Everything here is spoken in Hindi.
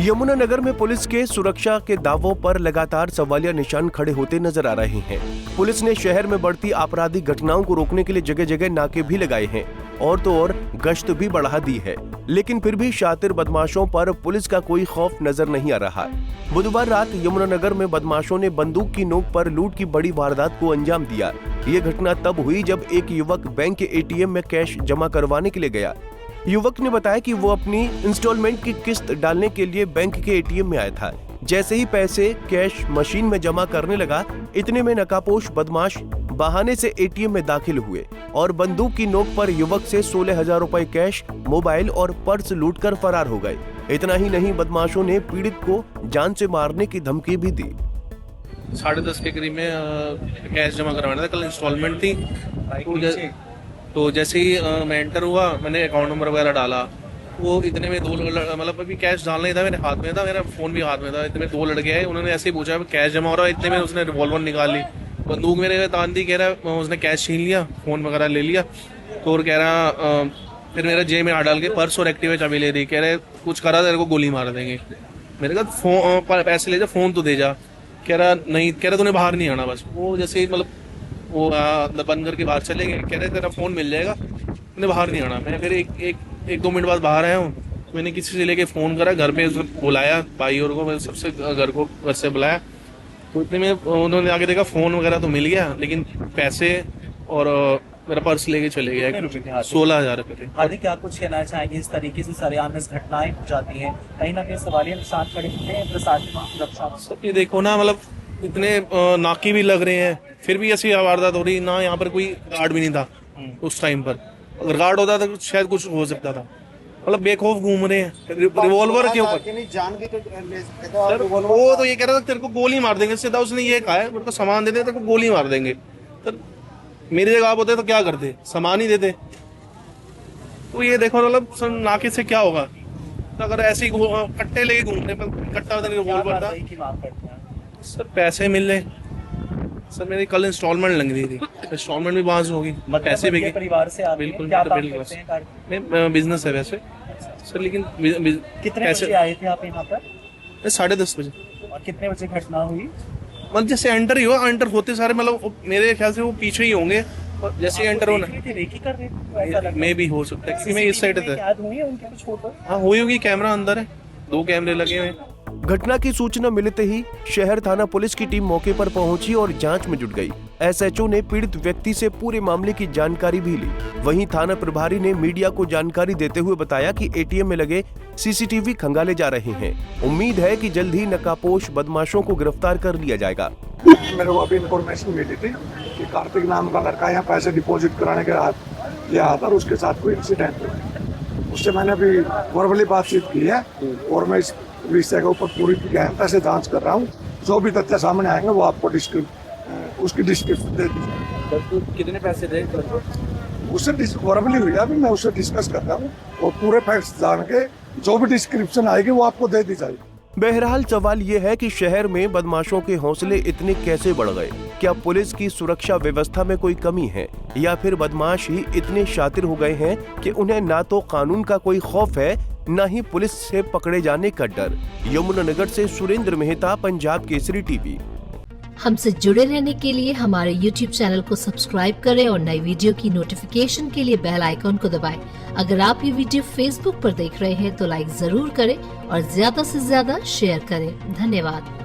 यमुनानगर में पुलिस के सुरक्षा के दावों पर लगातार सवालिया निशान खड़े होते नजर आ रहे हैं। पुलिस ने शहर में बढ़ती आपराधिक घटनाओं को रोकने के लिए जगह जगह नाके भी लगाए हैं और तो और गश्त भी बढ़ा दी है, लेकिन फिर भी शातिर बदमाशों पर पुलिस का कोई खौफ नजर नहीं आ रहा। बुधवार रात यमुनानगर में बदमाशों ने बंदूक की नोक पर लूट की बड़ी वारदात को अंजाम दिया। ये घटना तब हुई जब एक युवक बैंक के एटीएम में कैश जमा करवाने के लिए गया। युवक ने बताया कि वो अपनी इंस्टॉलमेंट की किस्त डालने के लिए बैंक के एटीएम में आया था। जैसे ही पैसे कैश मशीन में जमा करने लगा, इतने में नकाबपोश बदमाश बहाने से एटीएम में दाखिल हुए और बंदूक की नोक पर युवक से 16,000 रुपए कैश, मोबाइल और पर्स लूटकर फरार हो गए। इतना ही नहीं, बदमाशों ने पीड़ित को जान से मारने की धमकी भी दी। 10:30 के करीब में कैश जमा करवाना था, कल इंस्टॉलमेंट थी। तो जैसे ही मैं एंटर हुआ, मैंने अकाउंट नंबर वगैरह डाला। वो इतने में मतलब अभी कैश डालना ही था, मेरे हाथ में था, मेरा फोन भी हाथ में था। इतने में 2 लड़के आए, उन्होंने ऐसे ही पूछा कैश जमा हो रहा है। इतने में उसने रिवॉल्वर निकाल ली, बंदूक मेरे तान दी। कह रहा उसने कैश छीन लिया, फोन वगैरह ले लिया। तो और कह रहा फिर मेरा जेब में हाथ डाल के पर्स और एक्टिवा चाबी ले रही। कह रहे कुछ करा तेरे को गोली मार देंगे। मेरे कहा फोन पैसे ले जा, फोन तो दे जा। कह रहा नहीं, कह रहा तूने बाहर नहीं आना। बस वो जैसे मतलब वो बंद करके बाहर चले गए। कह रहे तेरा फोन मिल जाएगा, तूने बाहर नहीं आना। मैं फिर एक 2 मिनट बाद बाहर आया हूँ। मैंने किसी से लेके फोन करा, घर पे बुलाया भाई और को, सबसे घर से बुलाया। तो इतने में उन्होंने आगे देखा फोन वगैरह तो मिल गया, लेकिन पैसे और मेरा पर्स लेके चले गया। 16,000 रुपए थे। हार्दिक, क्या कुछ कहना चाहेंगे? इस तरीके से सरेआम घटनाएं हो जाती हैं, कहीं ना कहीं सवालिया निशान खड़े होते हैं प्रशासन सुरक्षा। सब ये देखो ना, मतलब इतने नाके भी लग रहे हैं, फिर भी ऐसी वारदात हो रही ना। यहाँ पर कोई गार्ड भी नहीं था उस टाइम पर। अगर गार्ड होता तो शायद कुछ हो सकता था। मतलब बेखौफ घूम रहे हैं रिवॉल्वर के ऊपर। जान के वो तो ये कह रहा था तेरे को गोली मार देंगे। सीधा उसने ये कहा है, मेरे को सामान दे दे, तेरे को गोली मार देंगे। तो मेरी जगह आप होते तो क्या करते? सामान ही देते। तो ये देखो, मतलब नाके से क्या होगा? तो अगर ऐसे ही कट्टे लेके घूमने पर कट्टा रिवॉल्वर था। सर पैसे मिल रहे सर, मेरी कल इंस्टॉलमेंट लग रही थी, इंस्टॉलमेंट भी पास होगी, पैसे भी परिवार से आप बिल्कुल क्या काम करते हैं? मैं बिजनेस है वैसे सर, लेकिन कितने बजे आए थे आप यहाँ पर? 10:30 बजे। और कितने बजे घटना हुई? मतलब जैसे एंटर ही हुआ, एंटर होते सारे मतलब मेरे ख्याल से वो पीछे ही होंगे। और जैसे एंटर होना मैं भी हो सकता है, क्योंकि मैं इस साइड था। हाँ हुई होगी, कैमरा अंदर है, 2 कैमरे लगे हुए हैं। घटना की सूचना मिलते ही शहर थाना पुलिस की टीम मौके पर पहुंची और जांच में जुट गई। एसएचओ ने पीड़ित व्यक्ति से पूरे मामले की जानकारी भी ली। वहीं थाना प्रभारी ने मीडिया को जानकारी देते हुए बताया कि एटीएम में लगे सीसीटीवी खंगाले जा रहे हैं। उम्मीद है कि जल्द ही नकाबपोश बदमाशों को गिरफ्तार कर लिया जाएगा। मेरे को अभी इन्फॉर्मेशन मिली थी कि कार्तिक नाम का लड़का यहाँ पैसे डिपॉजिट कराने के लिए आता और उसके साथ कोई इंसिडेंट हुआ। उससे मैंने अभी वर्बली बातचीत की है और मैं इस विषय के ऊपर पूरी गहनता से जांच कर रहा हूँ। जो भी तथ्य सामने आएंगे वो आपको उसकी डिस्क्रिप्शन दे दीजिए। कितने पैसे दे? उससे वर्बली हुई, अभी मैं उससे डिस्कस कर रहा हूँ और पूरे फैक्ट्स जान के जो भी डिस्क्रिप्शन आएगी वो आपको दे दी जाएगी। बहरहाल सवाल ये है कि शहर में बदमाशों के हौसले इतने कैसे बढ़ गए? क्या पुलिस की सुरक्षा व्यवस्था में कोई कमी है या फिर बदमाश ही इतने शातिर हो गए हैं कि उन्हें ना तो कानून का कोई खौफ है, न ही पुलिस से पकड़े जाने का डर। यमुनानगर से सुरेंद्र मेहता, पंजाब केसरी टीवी। हमसे जुड़े रहने के लिए हमारे YouTube चैनल को सब्सक्राइब करें और नई वीडियो की नोटिफिकेशन के लिए बेल आइकॉन को दबाएं। अगर आप ये वीडियो Facebook पर देख रहे हैं तो लाइक जरूर करें और ज्यादा से ज्यादा शेयर करें। धन्यवाद।